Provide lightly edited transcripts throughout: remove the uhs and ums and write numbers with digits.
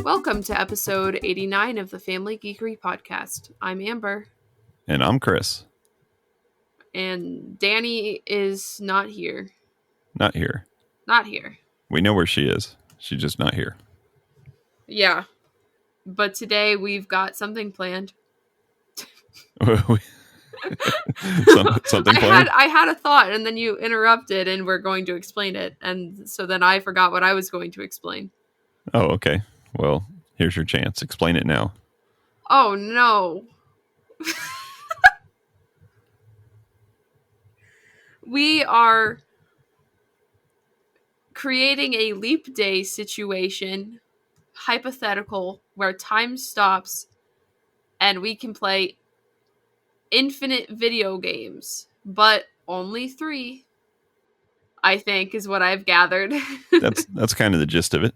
Welcome to episode 89 of the Family Geekery Podcast. I'm Amber. And I'm Chris. And Danny is not here. Not here. Not here. We know where she is. She's just not here. Yeah. But today we've got something planned. Something planned? I had a thought and then you interrupted and we're going to explain it. And so then I forgot what I was going to explain. Oh, okay. Well, here's your chance. Explain it now. Oh, no. We are creating a leap day situation, hypothetical, where time stops and we can play infinite video games, but only 3, I think, is what I've gathered. That's kind of the gist of it.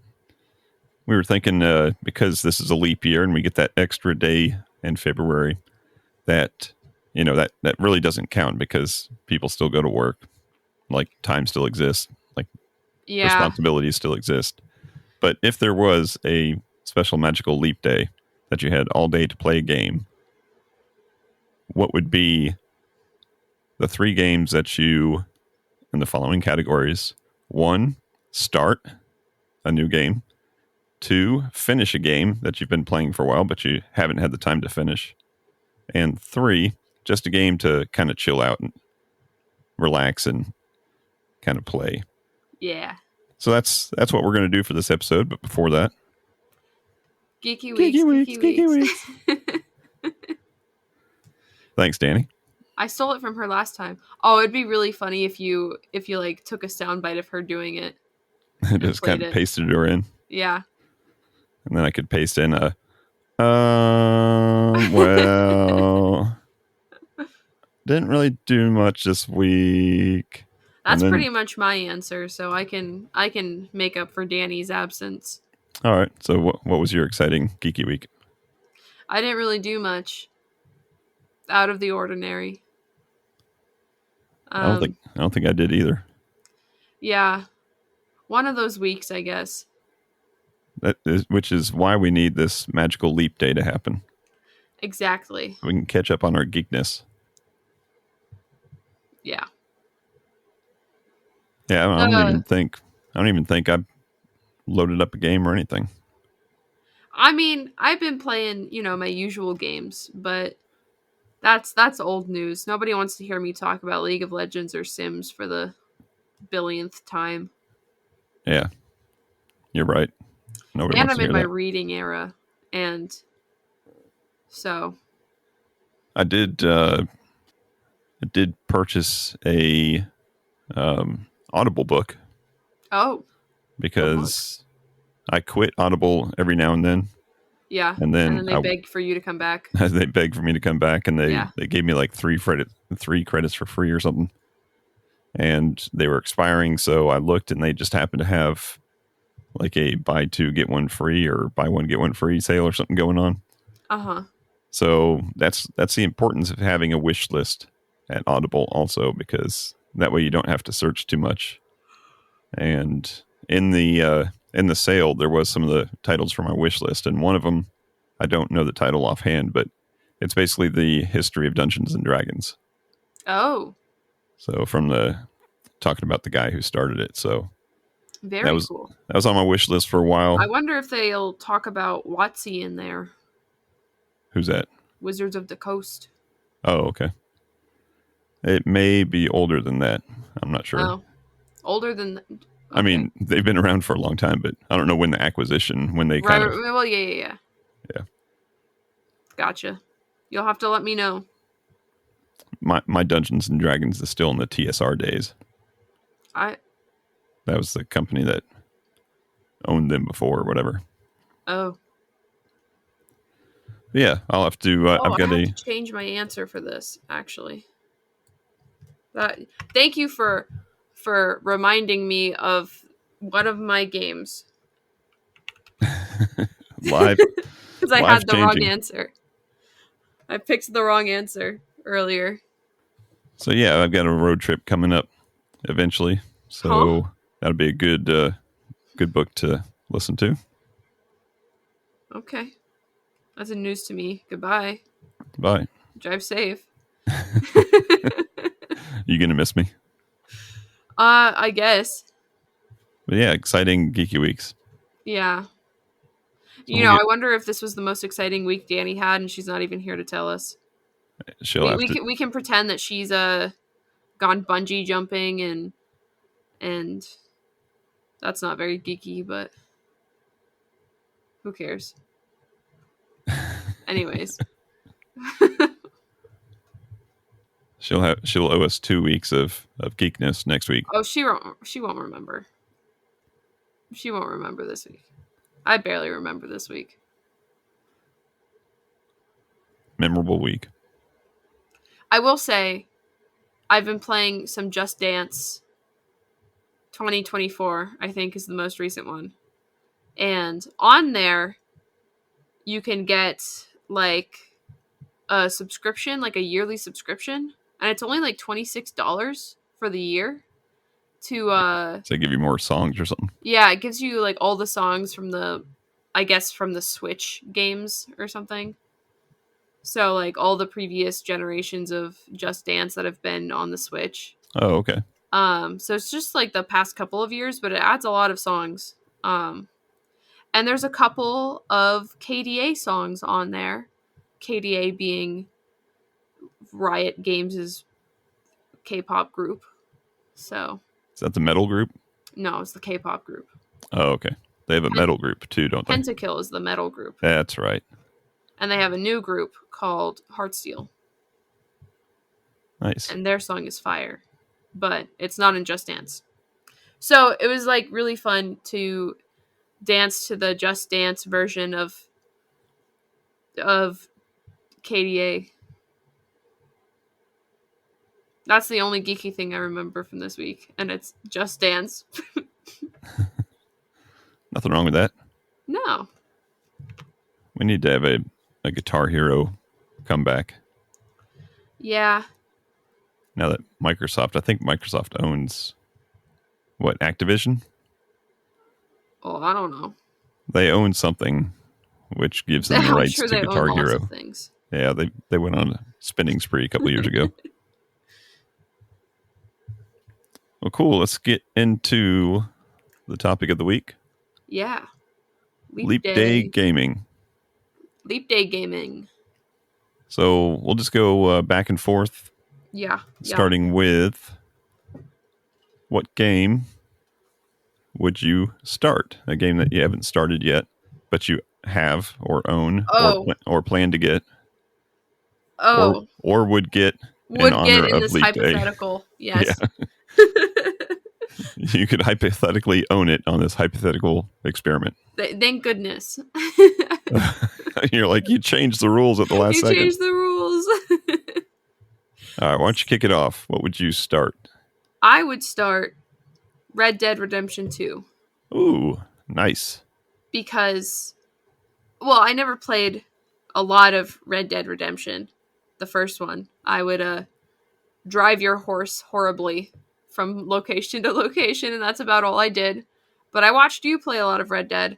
We were thinking because this is a leap year and we get that extra day in February that, that really doesn't count because people still go to work. Like time still exists. Like responsibilities still exist. But if there was a special magical leap day that you had all day to play a game, what would be the 3 games that you, in the following categories? 1, start a new game. 2, finish a game that you've been playing for a while, but you haven't had the time to finish. And 3, just a game to kind of chill out and relax and kind of play. Yeah. So that's what we're going to do for this episode. But before that, Geeky Weeks. Thanks, Danny. I stole it from her last time. Oh, it'd be really funny if you like took a soundbite of her doing it. Just kind of pasted her in. Yeah. And then I could paste in a well, didn't really do much this week. That's pretty much my answer, so I can make up for Danny's absence. All right. So what was your exciting geeky week? I didn't really do much out of the ordinary. I don't think I did either. Yeah. One of those weeks, I guess. Which is why we need this magical leap day to happen. Exactly. We can catch up on our geekness. Yeah. Yeah, I don't even think I've loaded up a game or anything. I mean, I've been playing, my usual games, but that's old news. Nobody wants to hear me talk about League of Legends or Sims for the billionth time. Yeah. You're right. Nobody and wants I'm to hear in my that. reading era, and so I did purchase a Audible book. Oh. Because I quit Audible every now and then. Yeah. And then they beg for you to come back. They beg for me to come back, and they gave me like 3 credits for free or something. And they were expiring, so I looked and they just happened to have like a buy 2 get 1 free or buy 1 get 1 free sale or something going on. Uh-huh. So that's the importance of having a wish list at Audible also, because that way you don't have to search too much. And in the sale, there was some of the titles from my wish list, and one of them, I don't know the title offhand, but it's basically the history of Dungeons and Dragons. Oh. So talking about the guy who started it. So very cool. That was on my wish list for a while. I wonder if they'll talk about WotC in there. Who's that? Wizards of the Coast. Oh, okay. It may be older than that. I'm not sure. Oh. Older than... Okay. I mean, they've been around for a long time, but I don't know when the acquisition, when they kind of... Well, yeah. Yeah. Gotcha. You'll have to let me know. My Dungeons and Dragons is still in the TSR days. That was the company that owned them before or whatever. Oh. Yeah, I'll have to... I have to change my answer for this, actually. Thank you for reminding me of one of my games. Live. Because I had the wrong answer. I picked the wrong answer earlier. So yeah, I've got a road trip coming up eventually. So... Huh? That'll be a good book to listen to. Okay. That's a news to me. Goodbye. Bye. Drive safe. You gonna miss me? I guess. But yeah, exciting geeky weeks. Yeah. So we'll I get. wonder if this was the most exciting week Danny had, and she's not even here to tell us. She'll We have we to. can we can pretend that she's gone bungee jumping and that's not very geeky, but who cares? Anyways. She'll owe us 2 weeks of geekness next week. Oh, she won't remember. She won't remember this week. I barely remember this week. Memorable week. I will say I've been playing some Just Dance 2024, I think is the most recent one. And on there you can get like a subscription, like a yearly subscription, and it's only like $26 for the year to Does that give you more songs or something? yeah, it gives you like all the songs from the Switch games or something. So like all the previous generations of Just Dance that have been on the Switch. Oh, okay. So it's just like the past couple of years, but it adds a lot of songs. And there's a couple of KDA songs on there. KDA being Riot Games' K-pop group. So Is that the metal group? no, it's the K-pop group. Oh, okay. They have a metal group too, don't they? Pentakill is the metal group. That's right. And they have a new group called Heartsteel. Nice. And their song is Fire. But it's not in Just Dance. So it was like really fun to dance to the Just Dance version of KDA. That's the only geeky thing I remember from this week, and it's Just Dance. Nothing wrong with that. No. We need to have a Guitar Hero comeback. Yeah. Now that I think Microsoft owns what, Activision? Oh, I don't know. They own something which gives them the I'm rights sure to they Guitar own lots Hero. of things. Yeah, they went on a spending spree a couple of years ago. Well, cool. Let's get into the topic of the week. Yeah. Leap Day Gaming. Leap Day Gaming. So we'll just go back and forth. Yeah. Starting with, what game would you start? A game that you haven't started yet, but you have or own or plan to get. Oh. Or would get would in get honor in of this Leap hypothetical. Day. Yes. Yeah. You could hypothetically own it on this hypothetical experiment. Thank goodness. You're like, you changed the rules at the last second. You changed the rules. All right, why don't you kick it off? What would you start? I would start Red Dead Redemption 2. Ooh, nice. Because, well, I never played a lot of Red Dead Redemption, the first one. I would drive your horse horribly from location to location, and that's about all I did. But I watched you play a lot of Red Dead.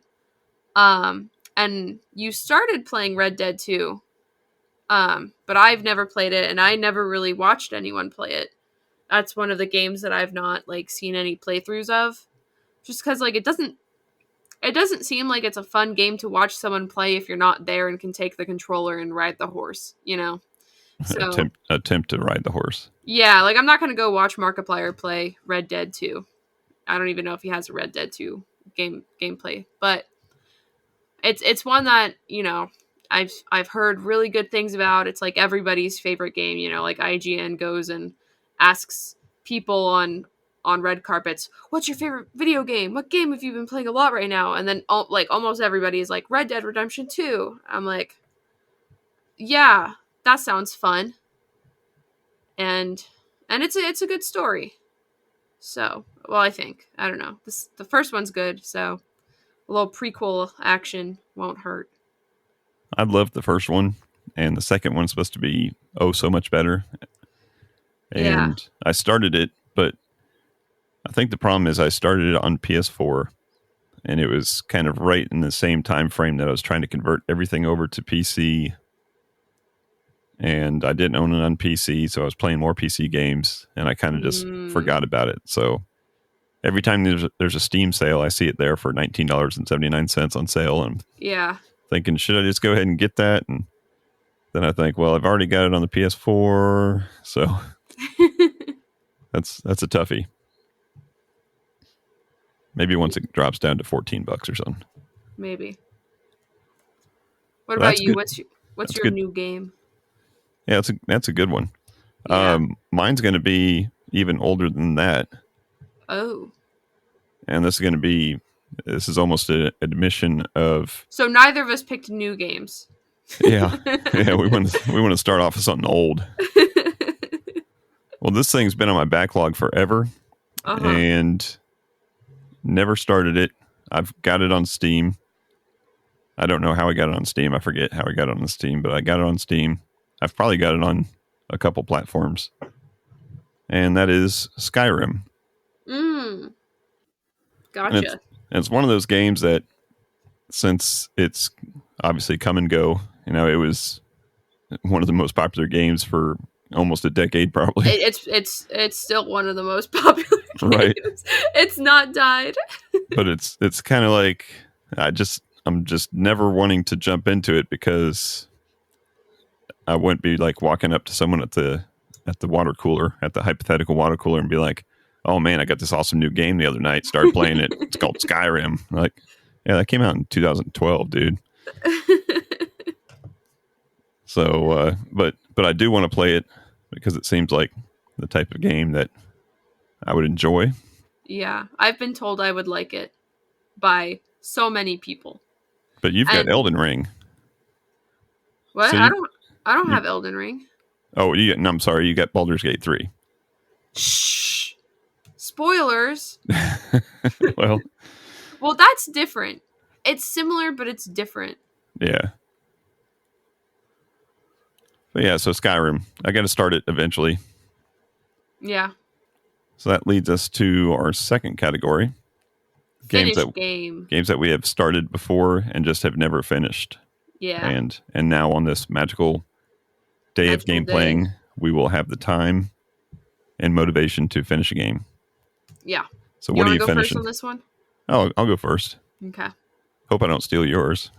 And you started playing Red Dead 2. But I've never played it, and I never really watched anyone play it. That's one of the games that I've not like seen any playthroughs of. Just because like it doesn't seem like it's a fun game to watch someone play if you're not there and can take the controller and ride the horse, So attempt to ride the horse. Yeah, like I'm not gonna go watch Markiplier play Red Dead 2. I don't even know if he has a Red Dead 2 gameplay, but it's one that I've heard really good things about. It's like everybody's favorite game. Like IGN goes and asks people on red carpets, "What's your favorite video game? What game have you been playing a lot right now?" And then almost everybody is like Red Dead Redemption 2. I'm like, yeah, that sounds fun. And it's a good story. So, well, I think. I don't know. The first one's good, so a little prequel action won't hurt. I loved the first one, and the second one's supposed to be so much better. And yeah. I started it, but I think the problem is I started it on PS4, and it was kind of right in the same time frame that I was trying to convert everything over to PC. And I didn't own it on PC, so I was playing more PC games, and I kind of just forgot about it. So every time there's a Steam sale, I see it there for $19.79 on sale, and I'm thinking, should I just go ahead and get that? And then I think, well, I've already got it on the PS4, so that's a toughie. Maybe once it drops down to $14 or something. Maybe. What about you? Good. What's your new game? Yeah, that's a good one. Yeah. Mine's going to be even older than that. Oh. And this is almost an admission of. So neither of us picked new games. Yeah, we want to start off with something old. Well, this thing's been on my backlog forever, and never started it. I've got it on Steam. I don't know how I got it on Steam. I forget how I got it on Steam, but I got it on Steam. I've probably got it on a couple platforms. And that is Skyrim. Gotcha. And it's one of those games that, since it's obviously come and go, it was one of the most popular games for almost a decade, probably. It's still one of the most popular games. Right. It's not died. But it's kind of like I'm just never wanting to jump into it, because I wouldn't be like walking up to someone at the water cooler, at the hypothetical water cooler, and be like, "Oh man, I got this awesome new game the other night. Started playing it. It's called Skyrim." Like, yeah, that came out in 2012, dude. So, but I do want to play it, because it seems like the type of game that I would enjoy. Yeah, I've been told I would like it by so many people. But you've got Elden Ring. What? So I don't have Elden Ring. Oh, I'm sorry. You got Baldur's Gate 3. Shh. Spoilers. Well, that's different. It's similar, but it's different. Yeah. But yeah, so Skyrim. I got to start it eventually. Yeah. So that leads us to our second category. Games that we have started before and just have never finished. Yeah. And now on this magical day of game playing, we will have the time and motivation to finish a game. Yeah. So what are you finishing? First on this one? Oh, I'll go first. Okay. Hope I don't steal yours,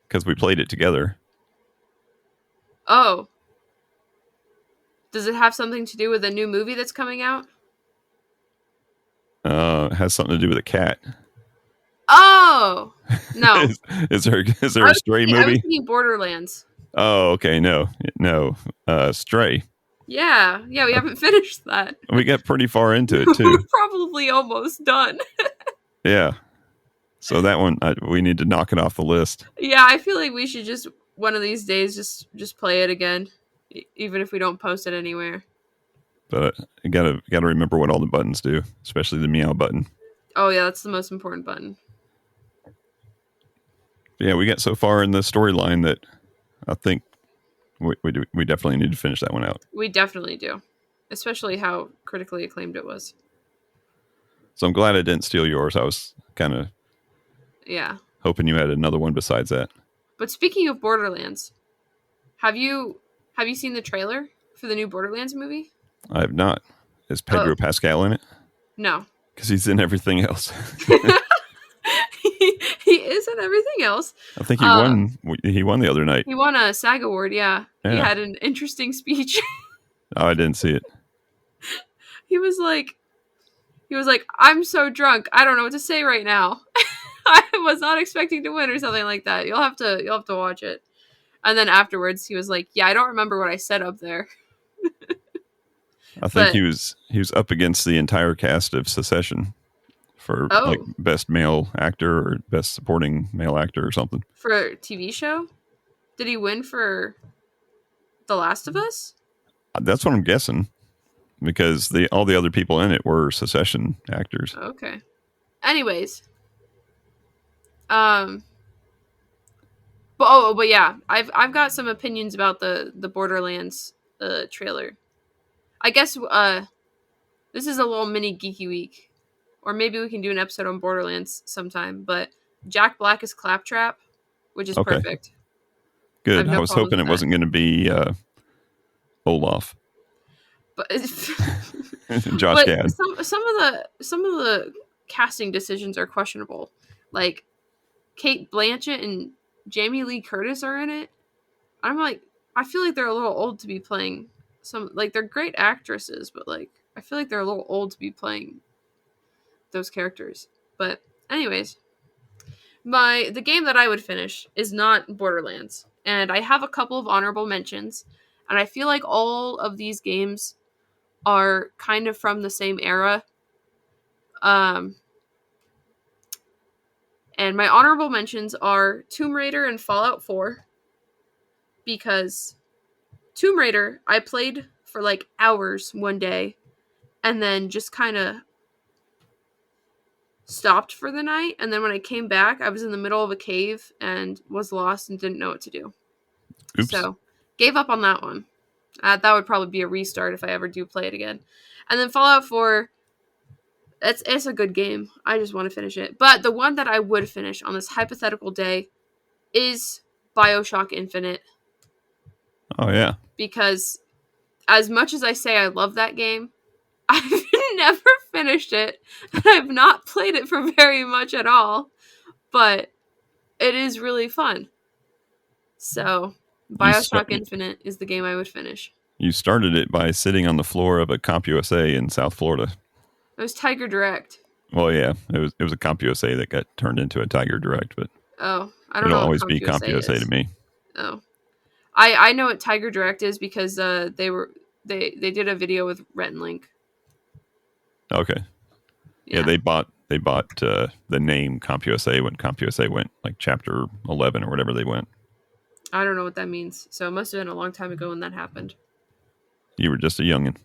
because we played it together. Oh. Does it have something to do with a new movie that's coming out? It has something to do with a cat. Oh no! is there a Stray movie? I was thinking Borderlands. Oh, okay. No. Stray. Yeah. We haven't finished that. We got pretty far into it too. We're probably almost done. Yeah. So that one, we need to knock it off the list. Yeah, I feel like we should just one of these days just play it again, even if we don't post it anywhere. But you gotta remember what all the buttons do, especially the meow button. Oh yeah, that's the most important button. Yeah, we got so far in the storyline that I think we definitely need to finish that one out. We definitely do, especially how critically acclaimed it was. So I'm glad I didn't steal yours. I was kind of hoping you had another one besides that. But speaking of Borderlands, have you seen the trailer for the new Borderlands movie? I have not. Is Pedro Pascal in it? No. Because he's in everything else. He is in everything else. I think he won. He won the other night. He won a SAG award. Yeah. He had an interesting speech. Oh, I didn't see it. He was like, "I'm so drunk, I don't know what to say right now." I was not expecting to win or something like that. You'll have to watch it. And then afterwards, he was like, "Yeah, I don't remember what I said up there." I think he was up against the entire cast of Succession for like best male actor or best supporting male actor or something. For a TV show? Did he win for The Last of Us? That's what I'm guessing, because all the other people in it were Succession actors. Okay. Anyways, but yeah, I've got some opinions about the Borderlands trailer. I guess this is a little mini geeky week. or maybe we can do an episode on Borderlands sometime. But Jack Black is Claptrap, which is Okay, perfect. I have good. I no was problems hoping with it that. wasn't going to be Olaf, But Josh but Gad. some of the casting decisions are questionable. Like Kate Blanchett and Jamie Lee Curtis are in it. I'm like, I feel like they're a little old to be playing some. Like they're great actresses, but like I feel like they're a little old to be playing those characters. But anyways, the game that I would finish is not Borderlands, and I have a couple of honorable mentions, and I feel like all of these games are kind of from the same era. Um, and my honorable mentions are Tomb Raider and Fallout 4 because Tomb Raider I played for like hours one day and then just kind of stopped for the night, and then when I came back I was in the middle of a cave and was lost and didn't know what to do. Oops. So, gave up on that one. That would probably be a restart if I ever do play it again. And then Fallout 4, it's a good game. I just want to finish it. But the one that I would finish on this hypothetical day is BioShock Infinite, Oh yeah. because as much as I say I love that game, I've never finished it, and I've not played it for very much at all, but it is really fun. So, You start. BioShock Infinite is the game I would finish. You started it by sitting on the floor of a CompUSA in South Florida. It was Tiger Direct. Well, yeah, it was a CompUSA that got turned into a Tiger Direct, but Oh, I don't it'll know what always be CompUSA CompUSA is. to me. Oh, I know what Tiger Direct is because they did a video with Rhett and Link. Okay. Yeah, they bought the name CompUSA when CompUSA went like chapter 11 or whatever they went. I don't know what that means, so it must have been a long time ago when that happened. You were just a youngin'.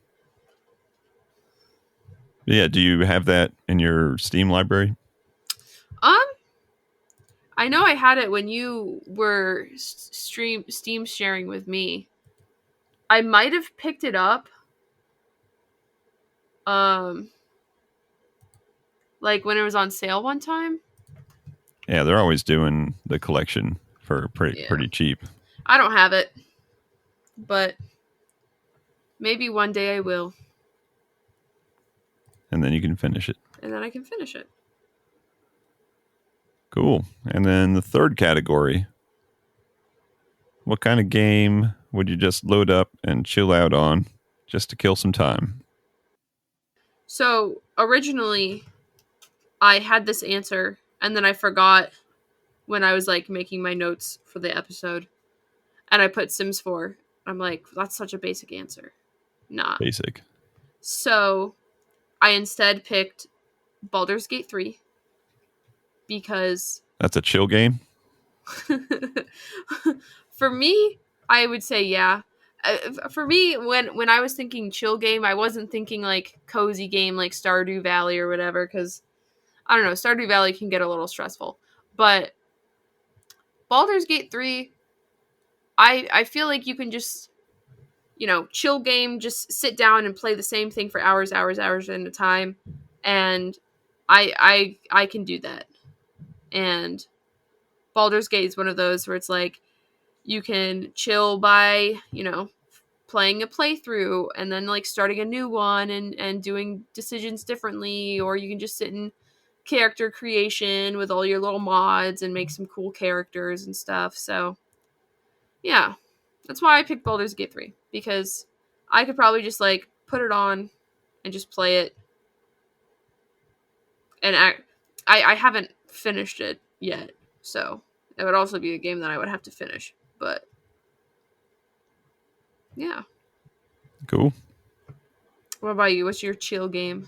Yeah, do you have that in your Steam library? Um, I know I had it when you were Steam sharing with me. I might have picked it up. Um, like when it was on sale one time. Yeah, they're always doing the collection for pretty cheap. I don't have it, but maybe one day I will, And then you can finish it. and then I can finish it. Cool. And then the third category, what kind of game would you just load up and chill out on just to kill some time? So originally, I had this answer, and then I forgot when I was like making my notes for the episode, and I put Sims 4. I'm like, that's such a basic answer. Nah. Basic. So I instead picked Baldur's Gate 3 because That's a chill game? for me, I would say yeah. For me, when I was thinking chill game, I wasn't thinking like cozy game like Stardew Valley or whatever, because I don't know, Stardew Valley can get a little stressful. But Baldur's Gate 3, I feel like you can just, chill game, just sit down and play the same thing for hours at a time, and I can do that. And Baldur's Gate is one of those where it's like you can chill by, playing a playthrough and then like starting a new one and doing decisions differently, or you can just sit in character creation with all your little mods and make some cool characters and stuff. So yeah, that's why I picked Baldur's Gate 3, because I could probably just like put it on and just play it. And I haven't finished it yet, so it would also be a game that I would have to finish. But yeah. Cool. What about you? What's your chill game?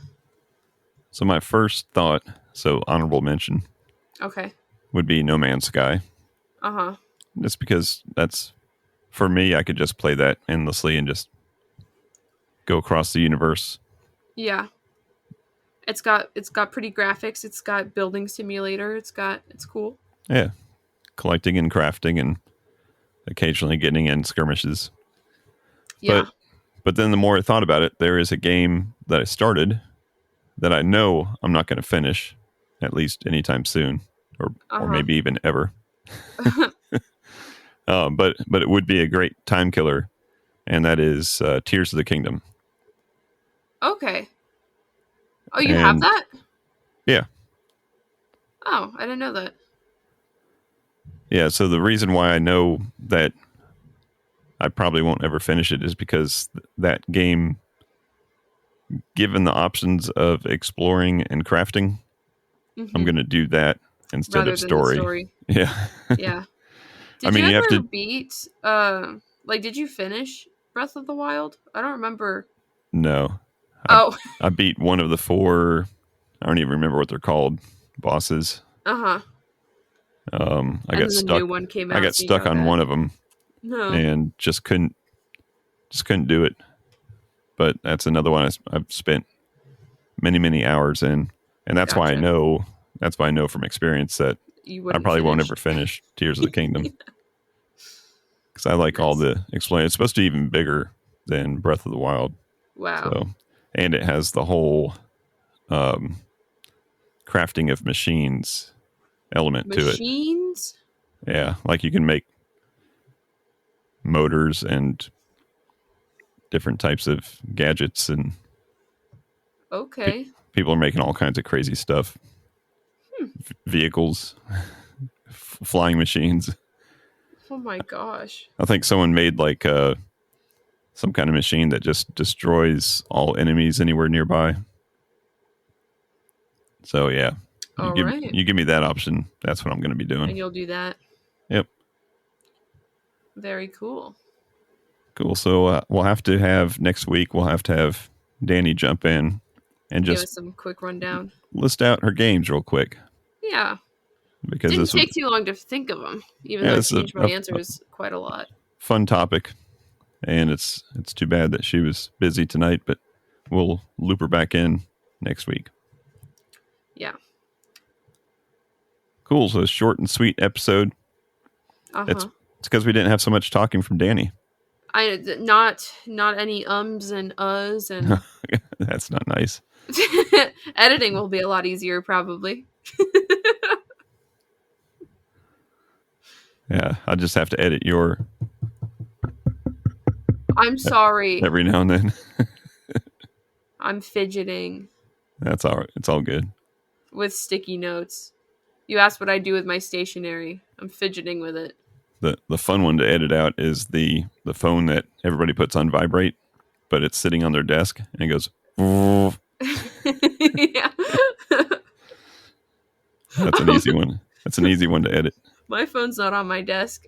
So my first thought, honorable mention, Okay. would be No Man's Sky. Uh-huh. Just because that's, for me, I could just play that endlessly and just go across the universe. Yeah. It's got pretty graphics. It's got building simulator. It's cool. Yeah. Collecting and crafting and occasionally getting in skirmishes. Yeah. But then the more I thought about it, there is a game that I started that I know I'm not going to finish, at least anytime soon, or maybe even ever. But it would be a great time killer, and that is Tears of the Kingdom. Okay. Oh, you have that? Yeah. Oh, I didn't know that. Yeah, so the reason why I know that I probably won't ever finish it is because that game, given the options of exploring and crafting, I'm going to do that instead rather of than the story. story. Yeah. Yeah. I Did mean, you you have ever to beat like did you finish Breath of the Wild? I don't remember. No. Oh. I beat one of the 4, I don't even remember what they're called, bosses. Uh-huh. I And got then the stuck. new one came I out, got so you stuck got on that. one of them No. and just couldn't do it. But that's another one I've spent many hours in, and that's why I know. That's why I know from experience that you I probably won't ever finish Tears of the Kingdom because I like all the explain. It's supposed to be even bigger than Breath of the Wild. Wow. So, and it has the whole crafting of machines element to it. Machines? Yeah, like you can make motors and different types of gadgets, and Okay. people are making all kinds of crazy stuff. Vehicles, flying machines. Oh my gosh. I think someone made like some kind of machine that just destroys all enemies anywhere nearby. So yeah, you give me that option. That's what I'm going to be doing. And you'll do that. Yep. Very cool. Cool. So we'll have to have next week. We'll have to have Danny jump in and give just us some quick rundown. List out her games real quick. Yeah. Because didn't take too long to think of them, even though I changed my answers quite a lot. Fun topic, and it's too bad that she was busy tonight, but we'll loop her back in next week. Yeah. Cool. So a short and sweet episode. It's because we didn't have so much talking from Danny. Not any ums and uhs and that's not nice. Editing will be a lot easier probably. Yeah, I'll just have to edit your. I'm sorry. Every now and then. I'm fidgeting. That's all right. It's all good. With sticky notes. You asked what I do with my stationery. I'm fidgeting with it. The fun one to edit out is the phone that everybody puts on vibrate, but it's sitting on their desk and it goes. Yeah. That's an easy one. That's an easy one to edit. My phone's not on my desk.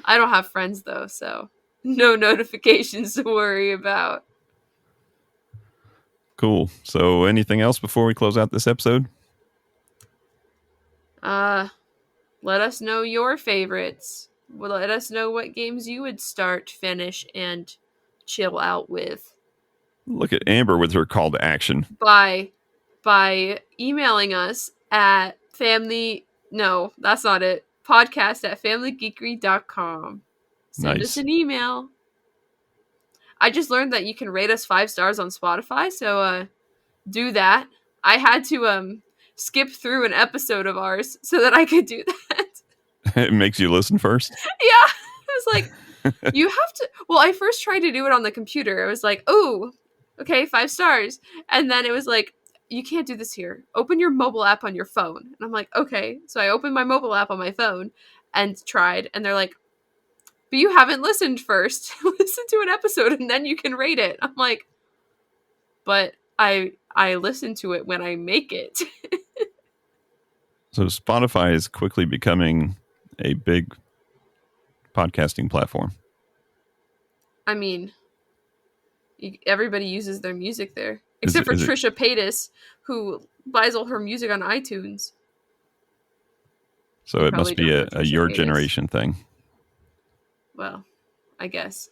I don't have friends though, so no notifications to worry about. Cool. So anything else before we close out this episode? Let us know your favorites. Let us know what games you would start, finish, and chill out with. Look at Amber with her call to action. By emailing us at that's not it. podcast@familygeekery.com. Send us an email. I just learned that you can rate us 5 stars on Spotify, so do that. I had to skip through an episode of ours so that I could do that. It makes you listen first? Yeah. I was like, you have to. Well, I first tried to do it on the computer. I was like, oh, okay, 5 stars. And then it was like, you can't do this here. Open your mobile app on your phone. And I'm like, okay. So I opened my mobile app on my phone and tried. And they're like, but you haven't listened first. Listen to an episode and then you can rate it. I'm like, but I listen to it when I make it. So Spotify is quickly becoming a big podcasting platform. I mean, everybody uses their music there. Except for Trisha Paytas, who buys all her music on iTunes. So it must be a your generation thing. Well, I guess.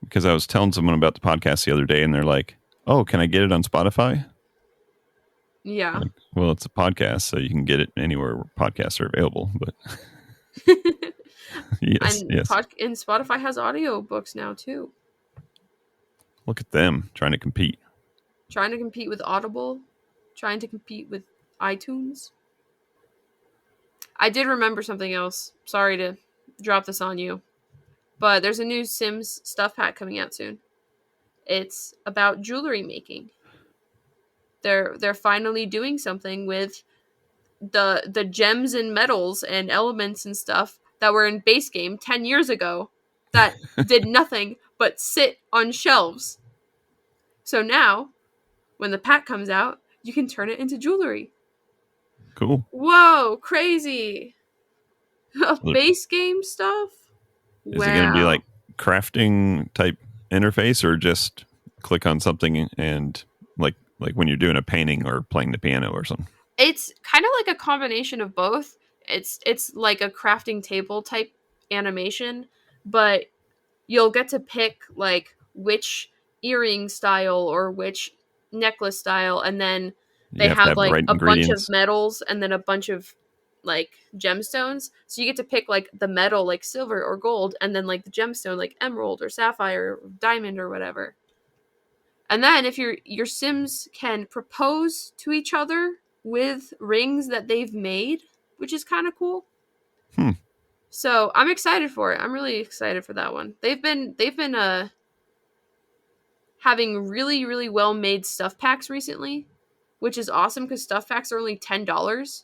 Because I was telling someone about the podcast the other day, and they're like, oh, can I get it on Spotify? Yeah. Like, well, it's a podcast, so you can get it anywhere where podcasts are available. But yes. And Spotify has audiobooks now, too. Look at them trying to compete. trying to compete with Audible, trying to compete with iTunes. I did remember something else. Sorry to drop this on you, but there's a new Sims stuff pack coming out soon. It's about jewelry making. They're finally doing something with the gems and metals and elements and stuff that were in base game 10 years ago that did nothing but sit on shelves. So now, when the pack comes out, you can turn it into jewelry. Cool. Whoa, crazy. So Base game stuff? is it going to be like crafting type interface, or just click on something and like when you're doing a painting or playing the piano or something? It's kind of like a combination of both. It's like a crafting table type animation, but you'll get to pick like which earring style or which necklace style, and then You they have to have have the like right a bunch of ingredients. metals and then a bunch of like gemstones. So you get to pick like the metal like silver or gold, and then like the gemstone like emerald or sapphire or diamond or whatever. And then if your Sims can propose to each other with rings that they've made, which is kind of cool. Hmm. So I'm excited for it. I'm really excited for that one. They've been having really, really well made stuff packs recently, which is awesome because stuff packs are only $10.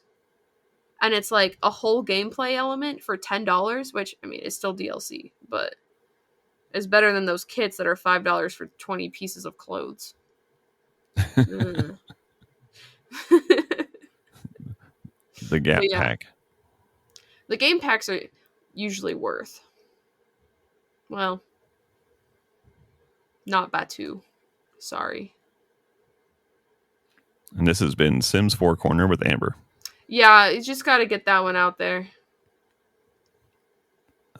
And it's like a whole gameplay element for $10, which I mean is still DLC, but it's better than those kits that are $5 for 20 pieces of clothes. Mm. The Gap But yeah, Pack. the game packs are usually worth. Well, not Batu. Sorry. And this has been Sims 4 Corner with Amber. Yeah, you just got to get that one out there.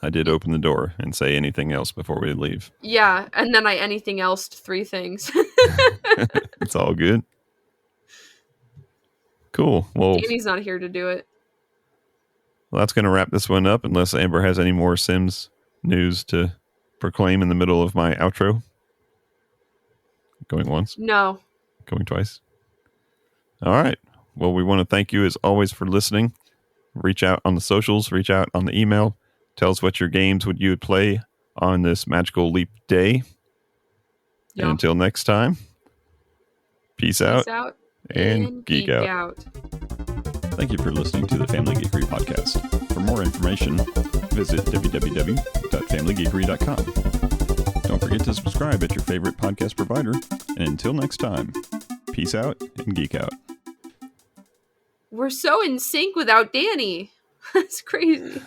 I did open the door and say anything else before we leave. Yeah, and then I anything else 3 things. It's all good. Cool. Well, Danny's not here to do it. that's going to wrap this one up unless Amber has any more Sims news to proclaim in the middle of my outro. Going once. No. Going twice. All right. Well, we want to thank you as always for listening. Reach out on the socials, reach out on the email. Tell us what your games you would play on this magical leap day. Yeah. And until next time, peace out and geek out. Thank you for listening to the Family Geekery podcast. For more information, visit www.familygeekery.com. Don't forget to subscribe at your favorite podcast provider. And until next time, peace out and geek out. We're so in sync without Danny. That's crazy.